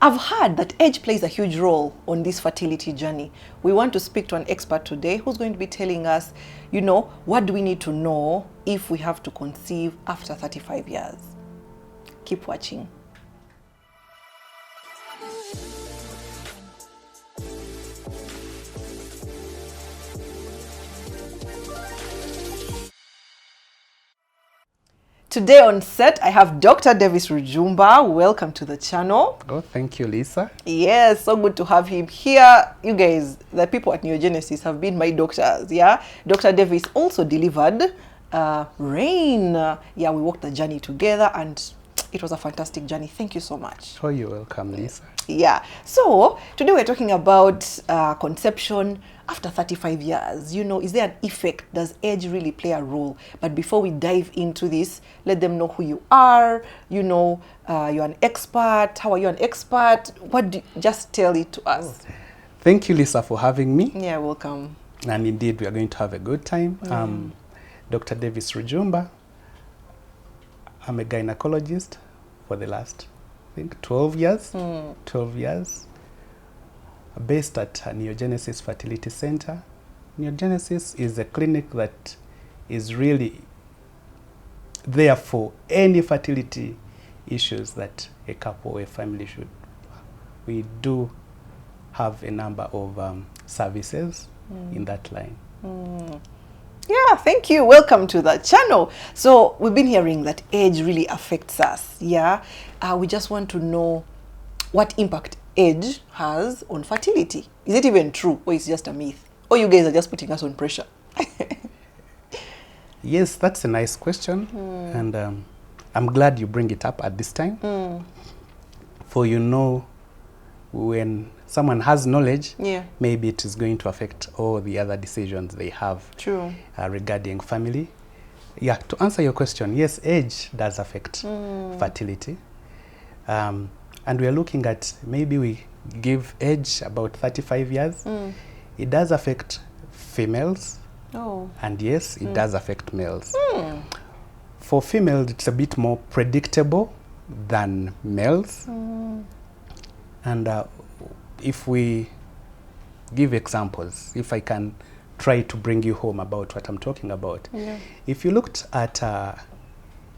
I've heard that age plays a huge role on this fertility journey. We want to speak to an expert today who's going to be telling us, what do we need to know if we have to conceive after 35 years? Keep watching. Today on set, I have Dr. Davis Rujumba. Welcome to the channel. Oh, thank you, Lisa. Yes, so good to have him here. You guys, the people at Neogenesis have been my doctors, yeah? Dr. Davis also delivered Rain. Yeah, we walked the journey together and it was a fantastic journey. Thank you so much. Oh, you're welcome, Lisa. Yeah, so today we're talking about conception after 35 years. Is there an effect? Does age really play a role? But before we dive into this, let them know who you are. You're an expert. How are you an expert? Just tell it to us. Oh. Thank you, Lisa, for having me. Yeah, welcome. And indeed, we are going to have a good time. Dr. Davis Rujumba. I'm a gynecologist for the last, 12 years. 12 years. Based at Neogenesis Fertility Center. Neogenesis is a clinic that is really there for any fertility issues that a couple or a family should. We do have a number of services in that line. Yeah, thank you. Welcome to the channel. So we've been hearing that age really affects us. Yeah, we just want to know what impact age has on fertility. Is it even true, or is it just a myth? Or you guys are just putting us on pressure? Yes, that's a nice question, and I'm glad you bring it up at this time. For when someone has knowledge, maybe it is going to affect all the other decisions they have. True. Regarding family. Yeah, to answer your question, yes, age does affect fertility. And we are looking at, maybe we give age about 35 years. It does affect females. Oh. And yes, it does affect males. For females, it's a bit more predictable than males. And if we give examples, if I can try to bring you home about what I'm talking about. If you looked at a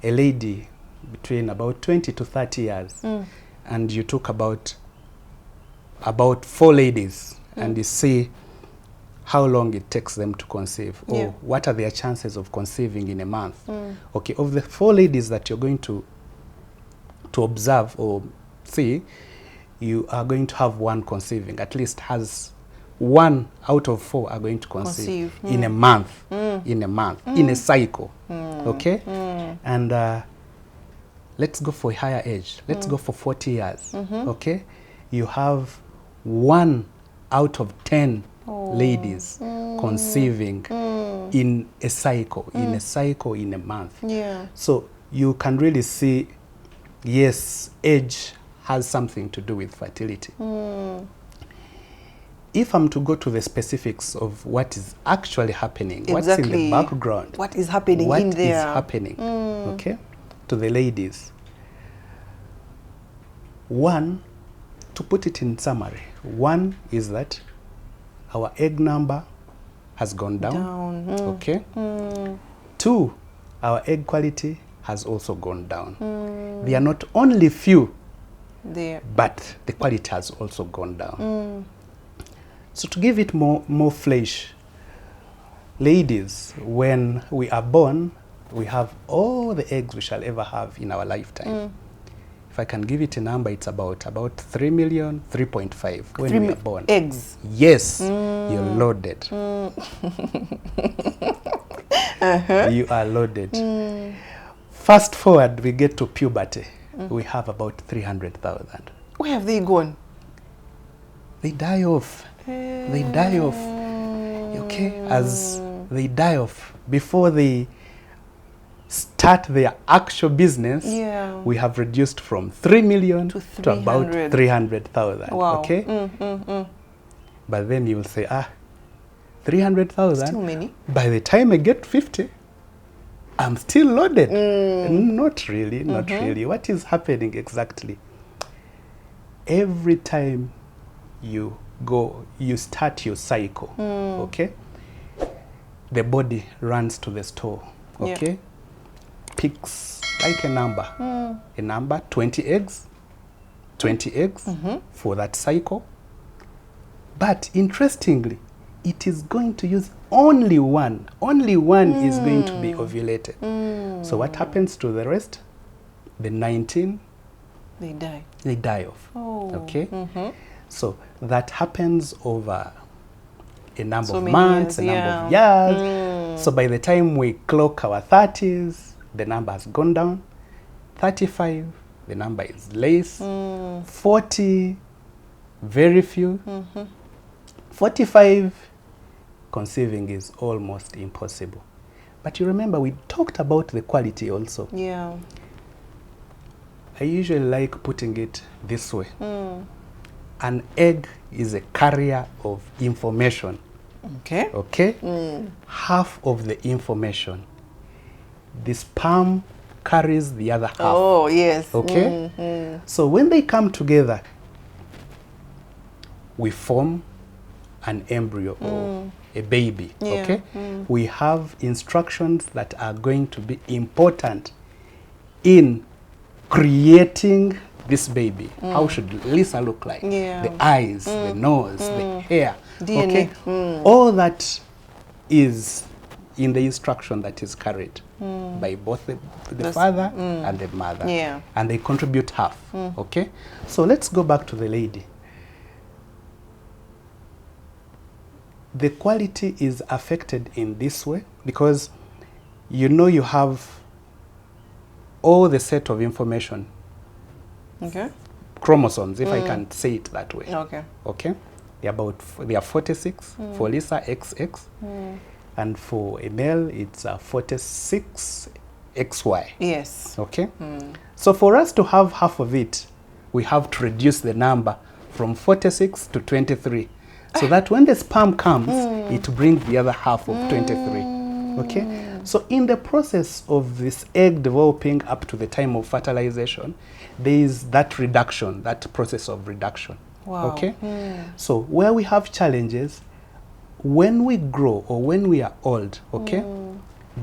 lady between about 20 to 30 years, and you took about 4 ladies, and you see how long it takes them to conceive, or what are their chances of conceiving in a month. Okay, of the 4 ladies that you're going to observe or see, you are going to have 1 conceiving. At least has 1 out of 4 are going to conceive in a month. In a month, in a cycle. Okay, and let's go for a higher age. Let's go for 40 years. Okay, you have 1 out of 10 ladies conceiving in a cycle, in a month. Yeah. So you can really see, yes, age has something to do with fertility. If I'm to go to the specifics of what is actually happening, what's in the background, what is happening in there, what is happening, okay, to the ladies. 1, to put it in summary, 1 is that our egg number has gone down. Okay. 2, our egg quality has also gone down. They are not only few, but the quality has also gone down. So to give it more flesh, ladies, when we are born, we have all the eggs we shall ever have in our lifetime. If I can give it a number, it's about 3 million, 3.5 when we are born. Eggs? Yes, you're loaded. You are loaded. Fast forward, we get to puberty. We have about 300,000. Where have they gone? They die off. They die off. Okay, as they die off, before they start their actual business, we have reduced from 3 million to about 300,000. Wow. Okay? But then you will say, 300,000? Too many. By the time I get 50, I'm still loaded. Not really, not really. What is happening exactly? every time you start your cycle, okay, the body runs to the store, okay, picks like a number, 20 eggs for that cycle. But interestingly, it is going to use only one is going to be ovulated. So what happens to the rest? The 19, they die off. Oh. Okay. So that happens over a number of many months, years, a number of years. So by the time we clock our 30s, the number has gone down. 35, the number is less. 40, very few. 45, conceiving is almost impossible. But you remember we talked about the quality also. Yeah. I usually like putting it this way. An egg is a carrier of information. Okay. Okay? Half of the information. The sperm carries the other half. Oh, yes. Okay? So when they come together, we form an embryo or a baby. Okay? We have instructions that are going to be important in creating this baby. How should Lisa look like? The eyes, the nose, the hair. DNA. Okay? All that is in the instruction that is carried by both the father and the mother. Yeah. And they contribute half. Okay? So let's go back to the lady. The quality is affected in this way because you know you have all the set of information. Okay. Chromosomes, if I can say it that way. Okay. Okay? They are 46 for Lisa, XX. And for a male, it's 46 XY. Yes. Okay? So for us to have half of it, we have to reduce the number from 46 to 23. So that when the sperm comes, it brings the other half of 23. Okay? So in the process of this egg developing up to the time of fertilization, there is that reduction, that process of reduction. Wow. Okay? So where we have challenges, when we grow or when we are old, okay,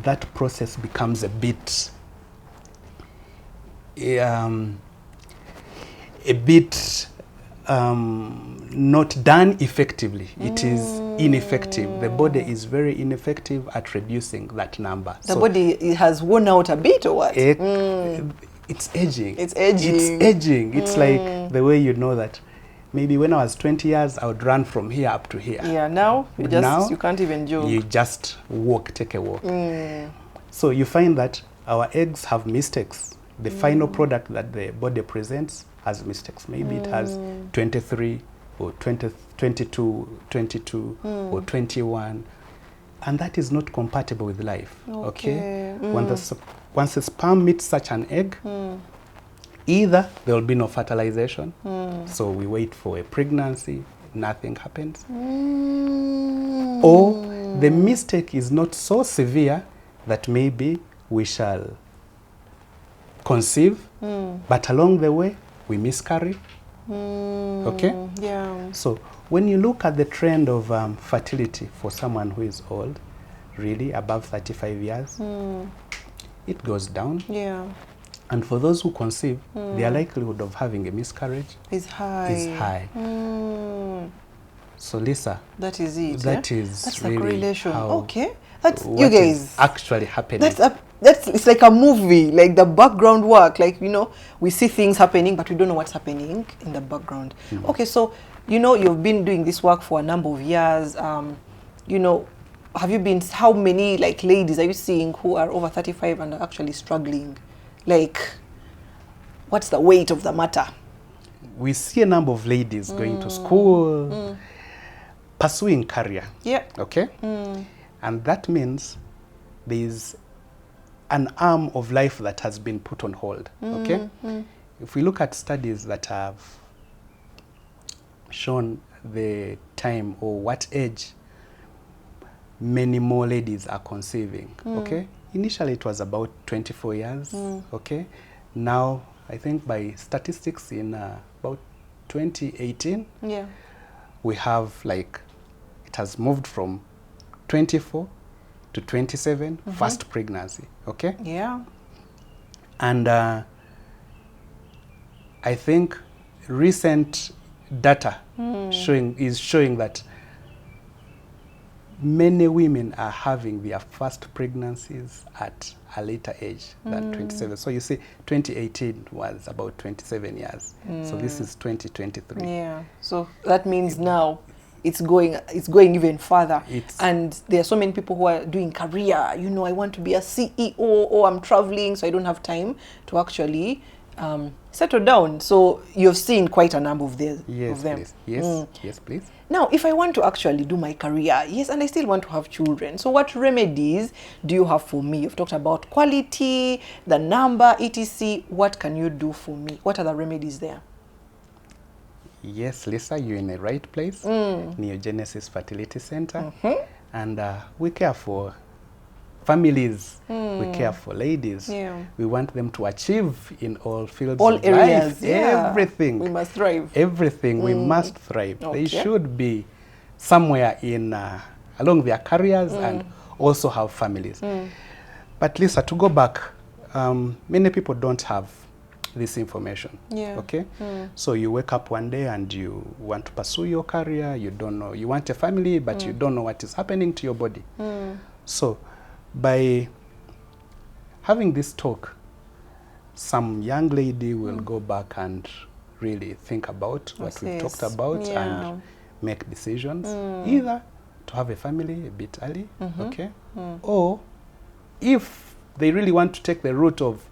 that process becomes a bit not done effectively. It is ineffective. The body is very ineffective at reducing that number. The body has worn out a bit or what? It's aging. It's aging. It's aging. It's like the way you know that maybe when I was 20 years, I would run from here up to here. Yeah, now you can't even jog. You just walk, take a walk. So you find that our eggs have mistakes. The final product that the body presents has mistakes. Maybe it has 23 or 22 or 21. And that is not compatible with life. Okay? Once the sperm meets such an egg, either there will be no fertilization, so we wait for a pregnancy, nothing happens, or the mistake is not so severe that maybe we shall conceive, but along the way we miscarry. Okay? Yeah. So when you look at the trend of fertility for someone who is old, really above 35 years, it goes down. Yeah. And for those who conceive, their likelihood of having a miscarriage is high. So Lisa, that is it. That's really a correlation. How, okay, that's what you guys is actually happening. That's it's like a movie, like the background work. Like we see things happening, but we don't know what's happening in the background. Okay, so you've been doing this work for a number of years. Have you been? How many ladies are you seeing who are over 35 and are actually struggling? What's the weight of the matter? We see a number of ladies going to school, pursuing career. Yeah. Okay? And that means there's an arm of life that has been put on hold. Okay? If we look at studies that have shown the time or what age many more ladies are conceiving. Okay? Initially it was about 24 years. Okay? Now I think by statistics in about 2018, Yeah. we have like, it has moved from 24 to 27, first pregnancy, okay? Yeah. And I think recent data is showing that many women are having their first pregnancies at a later age than 27. So you see, 2018 was about 27 years. So this is 2023. Yeah. So that means now it's going even further. And there are so many people who are doing career. You know, I want to be a CEO, or I'm traveling, so I don't have time to actually settle down. So you've seen quite a number of, Yes, of them. please. Yes, yes, please. Now, if I want to actually do my career, yes, and I still want to have children, so what remedies do you have for me? You've talked about quality, the number, etc. What can you do for me? What are the remedies there? Yes, Lisa, you're in the right place. Neogenesis Fertility Center. And we care for families. We care for ladies. Yeah. We want them to achieve in all fields All of areas, life. yeah. Everything. We must thrive. Everything. We must thrive. Okay. They should be somewhere in along their careers and also have families. But Lisa, to go back, many people don't have this information. Yeah. Okay? So you wake up one day and you want to pursue your career, you don't know, you want a family, but you don't know what is happening to your body. So by having this talk, some young lady will go back and really think about what we've talked about and make decisions, either to have a family a bit early, okay, or if they really want to take the route of,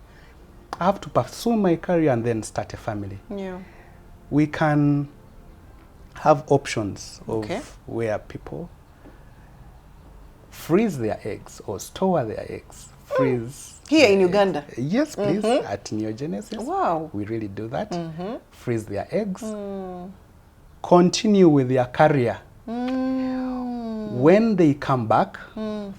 I have to pursue my career and then start a family. Yeah. We can have options of where people freeze their eggs or store their eggs. Freeze. Here in Uganda? Yes, please. At Neogenesis. Wow. We really do that. Freeze their eggs. Continue with their career. When they come back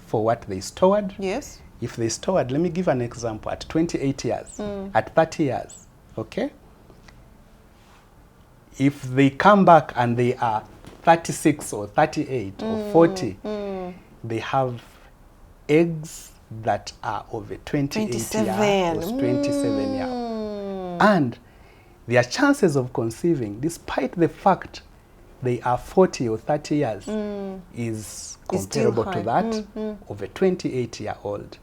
for what they stored, yes. If they stored, let me give an example, at 28 years, at 30 years, okay? If they come back and they are 36 or 38 or 40, they have eggs that are over 28 years or 27 years. And their chances of conceiving, despite the fact they are 40 or 30 years, is comparable to that of a 28-year-old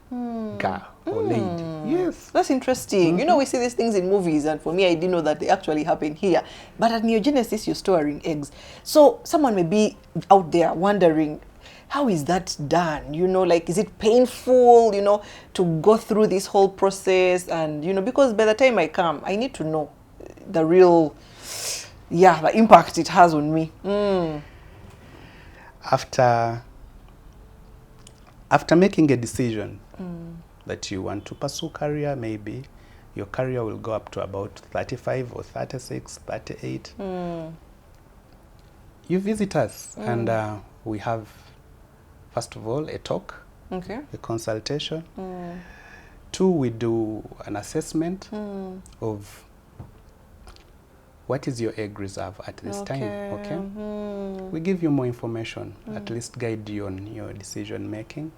girl or lady. Yes. That's interesting. You know, we see these things in movies, and for me, I didn't know that they actually happen here. But at Neogenesis, you're storing eggs. So someone may be out there wondering, how is that done? You know, like, is it painful, you know, to go through this whole process? And, you know, because by the time I come, I need to know the real, the impact it has on me. After making a decision that you want to pursue career, maybe your career will go up to about 35 or 36, 38. You visit us and we have, first of all, a talk, a consultation. 2, we do an assessment of what is your egg reserve at this time, okay? We give you more information, at least guide you on your decision making,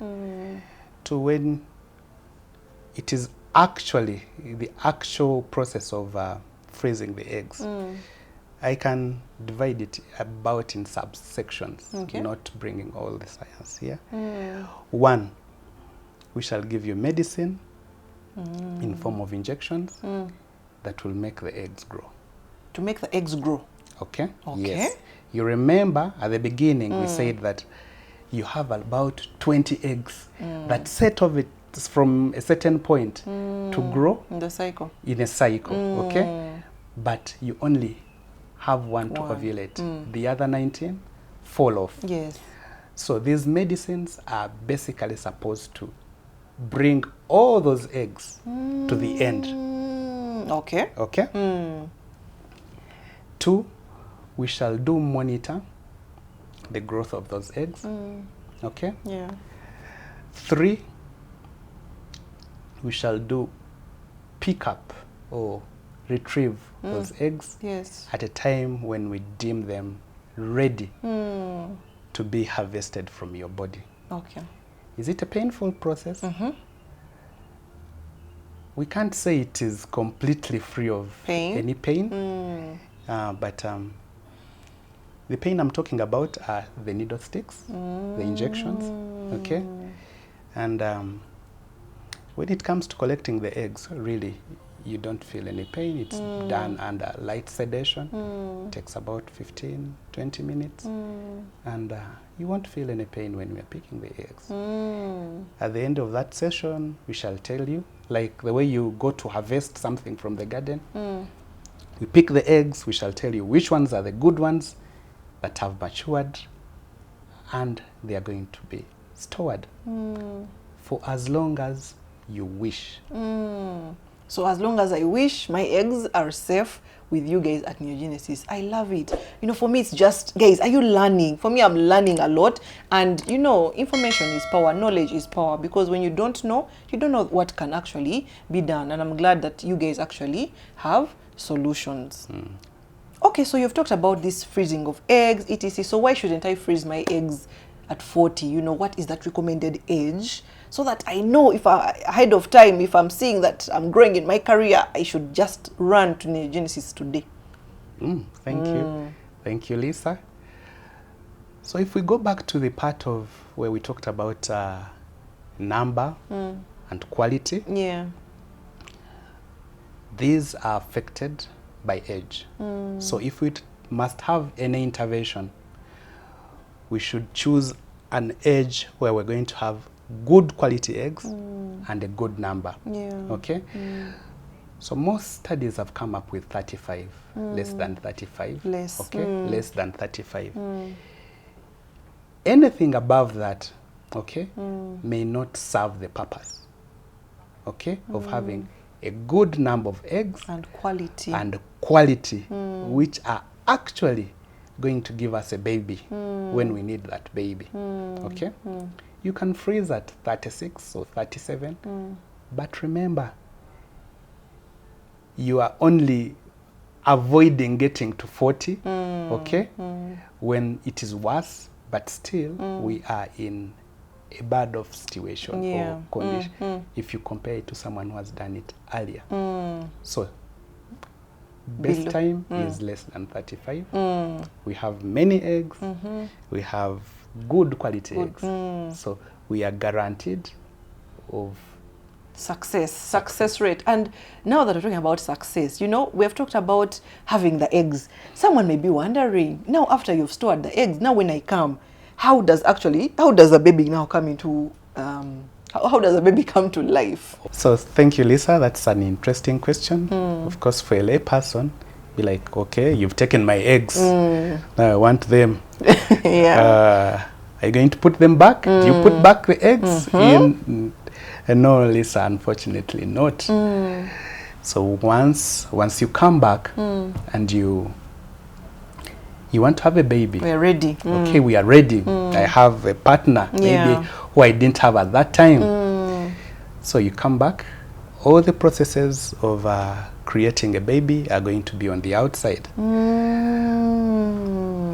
to when it is actually the actual process of freezing the eggs. I can divide it about in subsections, not bringing all the science here. 1, we shall give you medicine in form of injections that will make the eggs grow. To make the eggs grow? Okay. Yes. You remember at the beginning we said that you have about 20 eggs that set of it from a certain point to grow in the cycle. In a cycle, okay? But you only have one to ovulate. The other 19 fall off. Yes. So these medicines are basically supposed to bring all those eggs to the end. Okay. Okay? 2, we shall do monitor the growth of those eggs. Okay? Yeah. 3, we shall do pick up or retrieve those eggs Yes. at a time when we deem them ready to be harvested from your body. Okay. Is it a painful process? We can't say it is completely free of any pain, but the pain I'm talking about are the needle sticks, the injections, okay? And when it comes to collecting the eggs, really, you don't feel any pain. It's done under light sedation. It takes about 15, 20 minutes. And you won't feel any pain when we are picking the eggs. At the end of that session, we shall tell you, like the way you go to harvest something from the garden, we pick the eggs, we shall tell you which ones are the good ones that have matured, and they are going to be stored for as long as you wish. So as long as I wish, my eggs are safe with you guys at Neogenesis. I love it. You know, for me, it's just, guys, are you learning? For me, I'm learning a lot. And, you know, information is power. Knowledge is power. Because when you don't know what can actually be done. And I'm glad that you guys actually have solutions. Okay, so you've talked about this freezing of eggs, etc. So why shouldn't I freeze my eggs at 40? You know, what is that recommended age? So that I know if ahead of time, if I'm seeing that I'm growing in my career, I should just run to Neogenesis today. Thank you. Thank you, Lisa. So if we go back to the part of where we talked about number and quality, these are affected by age. So if we must have any intervention, we should choose an age where we're going to have good quality eggs and a good number. Okay? So most studies have come up with 35, less than 35. Okay? Less than 35. Anything above that, okay, may not serve the purpose, okay, of having a good number of eggs and quality, which are actually going to give us a baby when we need that baby. Okay? You can freeze at 36 or 37, but remember, you are only avoiding getting to 40, okay, when it is worse, but still we are in a bad off situation or condition if you compare it to someone who has done it earlier. So best time is less than 35. We have many eggs. We have good quality eggs. So we are guaranteed of success rate. And now that we're talking about success, you know, we have talked about having the eggs. Someone may be wondering, now after you've stored the eggs, now when I come, how does a baby now come into how does a baby come to life? So thank you, Lisa. That's an interesting question. Of course, for a lay person, be like, okay, you've taken my eggs. Now I want them. Are you going to put them back? Do you put back the eggs in? No, Lisa, unfortunately not. So once you come back and you want to have a baby, we're ready. Okay, we are ready. I have a partner, maybe who I didn't have at that time. So you come back, all the processes of creating a baby are going to be on the outside.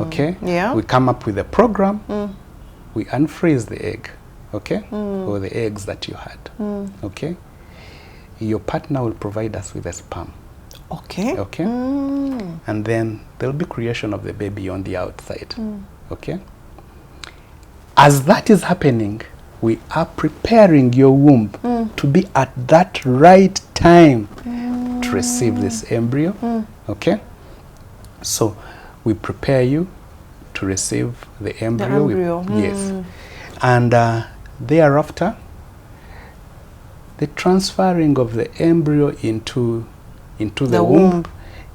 Okay? We come up with a program, we unfreeze the egg, okay? Or the eggs that you had, okay? Your partner will provide us with a sperm. Okay. Okay? And then there'll be creation of the baby on the outside. Okay? As that is happening, we are preparing your womb to be at that right time to receive this embryo. Okay? So we prepare you to receive the embryo. Yes. And thereafter, the transferring of the embryo into the womb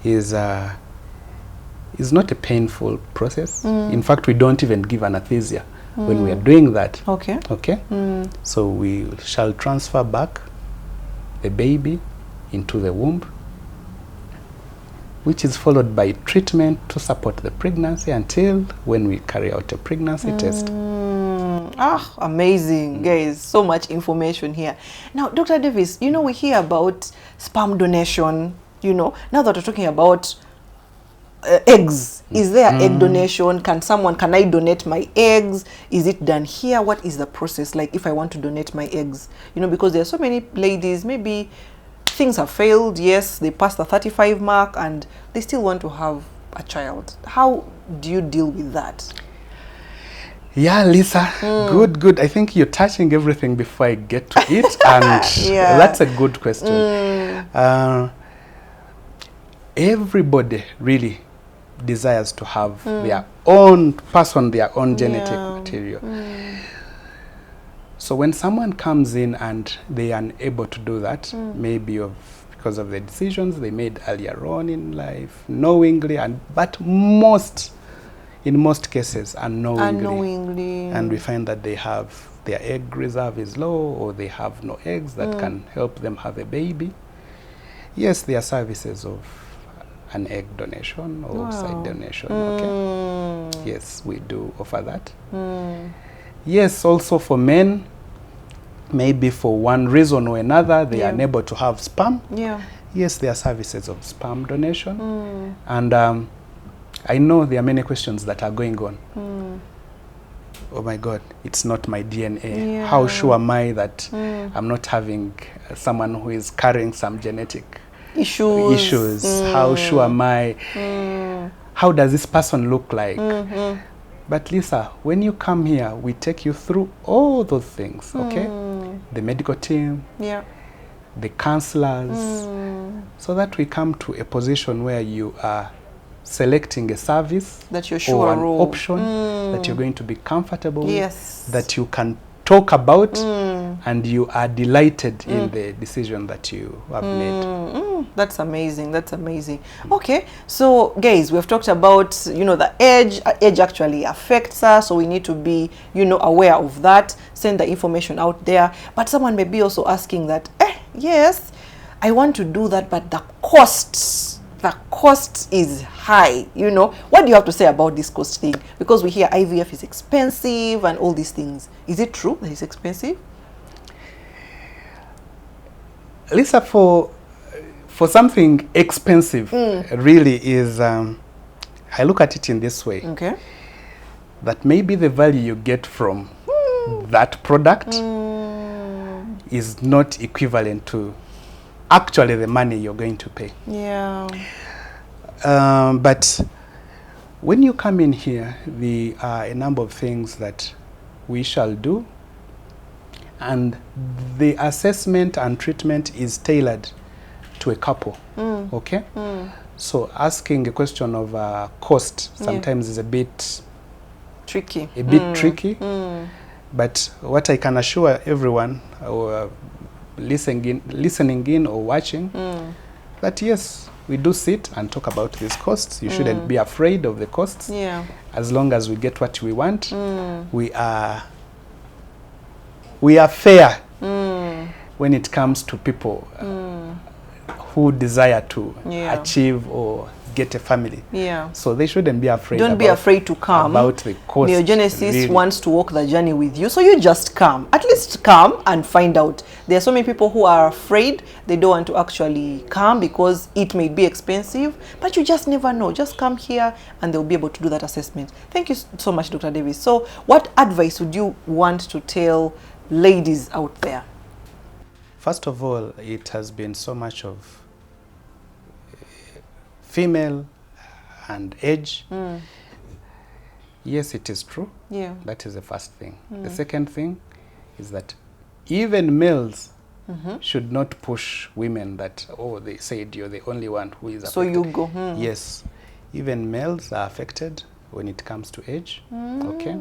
is not a painful process. In fact, we don't even give anesthesia when we are doing that. Okay. Okay? So we shall transfer back the baby into the womb, which is followed by treatment to support the pregnancy until when we carry out a pregnancy test. Amazing, guys. So much information here. Now, Dr. Davis, you know, we hear about sperm donation, you know, now that we're talking about eggs, is there egg donation? Can I donate my eggs? Is it done here? What is the process like if I want to donate my eggs? You know, because there are so many ladies, maybe things have failed, yes, they passed the 35 mark and they still want to have a child. How do you deal with that? Yeah, Lisa, good. I think you're touching everything before I get to it, and that's a good question. Everybody really desires to have their own genetic material. So when someone comes in and they are unable to do that, maybe because of the decisions they made earlier on in life, knowingly, but in most cases unknowingly, and we find that they have their egg reserve is low, or they have no eggs that can help them have a baby. Yes, there are services of an egg donation or side donation. Okay. Yes, we do offer that. Yes, also for men, maybe for one reason or another, they are unable to have sperm. Yes, there are services of sperm donation. And I know there are many questions that are going on. Oh my God, it's not my DNA. How sure am I that I'm not having someone who is carrying some genetic issues? How sure am I? How does this person look like? But Lisa, when you come here, we take you through all those things, okay? The medical team, the counselors, so that we come to a position where you are selecting a service that you're sure or an option that you're going to be comfortable with, that you can talk about, and you are delighted in the decision that you have made. That's amazing. That's amazing. Okay, so guys, we've talked about, you know, the age actually affects us, so we need to be, you know, aware of that, send the information out there. But someone may be also asking that, yes, I want to do that, but the cost is high, you know. What do you have to say about this cost thing? Because we hear IVF is expensive and all these things. Is it true that it's expensive? Lisa, for something expensive, really is, I look at it in this way. Okay. That maybe the value you get from that product is not equivalent to actually the money you're going to pay. Yeah. But when you come in here, there are a number of things that we shall do, and the assessment and treatment is tailored to a couple. Okay. So asking a question of cost sometimes is a bit tricky. But what I can assure everyone listening in or watching, that yes, we do sit and talk about these costs. You shouldn't be afraid of the costs. As long as we get what we want, we are fair when it comes to people who desire to achieve or get a family. So they shouldn't be afraid. Don't be afraid to come. About the cost. Neogenesis wants to walk the journey with you. So you just come. At least come and find out. There are so many people who are afraid. They don't want to actually come because it may be expensive. But you just never know. Just come here and they'll be able to do that assessment. Thank you so much, Dr. Davis. So what advice would you want to tell ladies out there? First of all, it has been so much of female and age. Yes, it is true. That is the first thing. The second thing is that even males should not push women that, oh, they said you're the only one who is affected. So you go. Yes, even males are affected when it comes to age. Okay,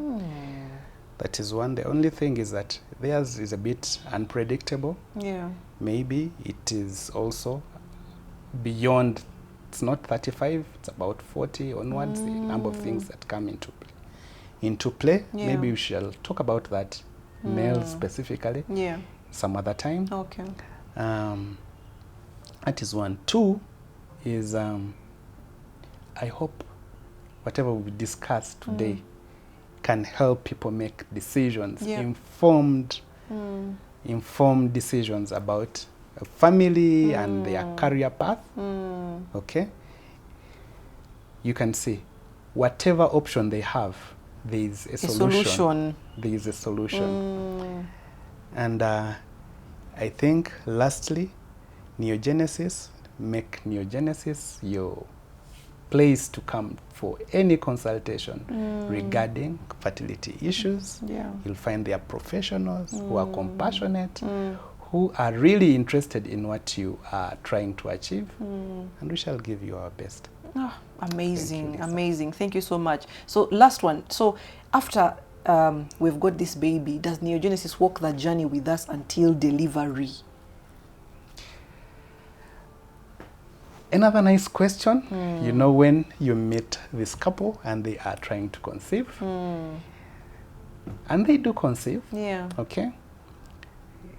that is one. The only thing is that theirs is a bit unpredictable. Maybe it is also beyond. It's not 35, it's about 40 onwards, the number of things that come into play. Maybe we shall talk about that, males specifically, some other time. Okay. That is one. Two is, I hope whatever we discussed today can help people make decisions, informed decisions about a family and their career path. Okay? You can see whatever option they have, there is a solution. There is a solution. And I think lastly, Neogenesis, make Neogenesis your place to come for any consultation regarding fertility issues. You'll find there are professionals who are compassionate, who are really interested in what you are trying to achieve, and we shall give you our best. Oh, amazing, amazing. Thank you so much. So last one. So after we've got this baby, does Neogenesis walk the journey with us until delivery? Another nice question. You know, when you meet this couple and they are trying to conceive, and they do conceive, okay,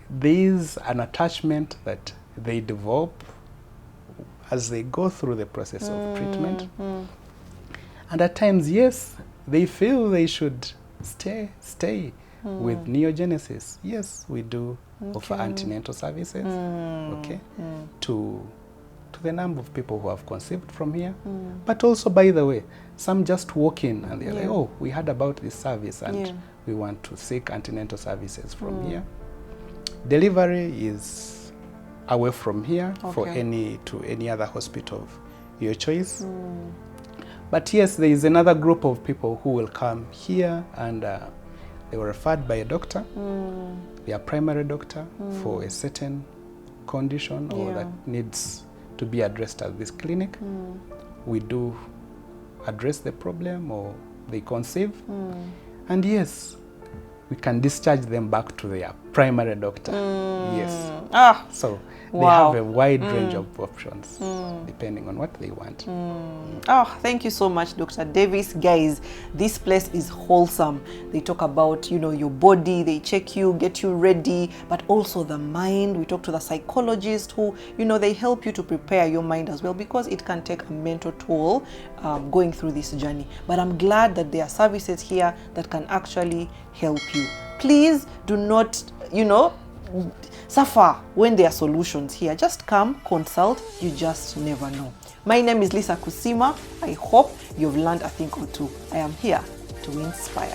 there is an attachment that they develop as they go through the process of treatment. And at times, yes, they feel they should stay with Neogenesis. Yes, we do offer antenatal services, okay, to the number of people who have conceived from here. But also, by the way, some just walk in and they're like, oh, we heard about this service and we want to seek antenatal services from here. Delivery is away from here for any other hospital of your choice. But yes, there is another group of people who will come here and they were referred by a doctor, their primary doctor, for a certain condition or that needs to be addressed at this clinic. We do address the problem, or they conceive, and yes, we can discharge them back to their primary doctor. Yes. So they have a wide range of options depending on what they want. Oh, thank you so much, Dr. Davis. Guys, this place is wholesome. They talk about, you know, your body, they check you, get you ready, but also the mind. We talk to the psychologist who, you know, they help you to prepare your mind as well, because it can take a mental toll going through this journey. But I'm glad that there are services here that can actually help you. Please do not, you know, suffer when there are solutions here. Just come, consult, you just never know. My name is Lisa Kusima. I hope you've learned a thing or two. I am here to inspire.